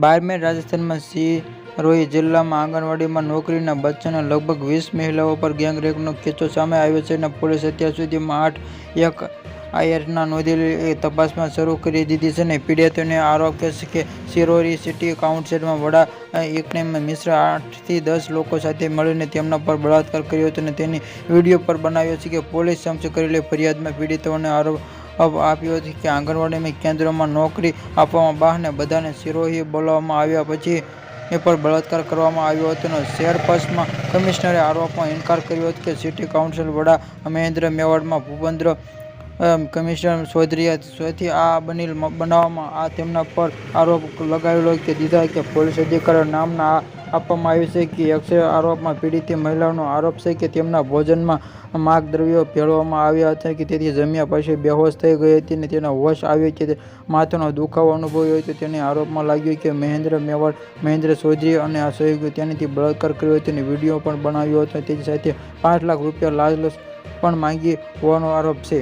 બારમેર રાજસ્થાનમાં સિરોહી જિલ્લામાં આંગણવાડીમાં નોકરીના બચ્ચાને લગભગ 20 મહિલાઓ પર ગેંગરેપનો કિસ્સો સામે આવ્યો છે અને પોલીસે અત્યાર સુધીમાં 8 FIRના નોંધેલી તપાસમાં શરૂ કરી દીધી છે. પીડિતાનો આરોપ છે કે સિરોહી સિટી કાઉન્સિલના વડા ઇકબાલ મિશ્રે 8 થી 10 લોકો સાથે મળીને તેમના પર બળાત્કાર કર્યો હતો અને તેની વિડીયો પણ બનાવ્યો છે. પોલીસે સમક્ષ કરેલી ફરિયાદમાં પીડિતાએ આરોપ આપ્યો હતો કે આંગણવાડી કેન્દ્રોમાં નોકરી આપવાના બહાને બધાને સિરોહી બોલાવવામાં આવ્યા પછી પણ બળાત્કાર કરવામાં આવ્યો હતો. ચેરપર્સન કમિશનરે આરોપનો ઇનકાર કર્યો હતો. સિટી કાઉન્સિલ વડા મહેન્દ્ર મેવાડના ભૂપેન્દ્ર કમિશનર ચૌધરીએ આ બનાવમાં તેમના પર આરોપ લગાવી દીધા છે. પોલીસ અધિકારીના નામ આપવામાં આવ્યું છે. એક આરોપમાં પીડિત મહિલાનો આરોપ છે કે તેમના ભોજનમાં માદક દ્રવ્યો ભેળવવામાં આવ્યા હતા, તેથી જમ્યા પછી બેહોશ થઈ ગઈ હતી અને તેને હોશ આવ્યો કે માથાનો દુખાવો અનુભવ્યો હતો. તેણે આરોપમાં લગાવ્યો કે મહેન્દ્ર મેવાડ, મહેન્દ્ર ચૌધરી અને સહયોગીઓએ તેનાથી બળાત્કાર કર્યો હતો અને વિડીયો પણ બનાવ્યો હતો. તેની સાથે ₹5 લાખ લાંચ પણ માંગી હોવાનો આરોપ છે.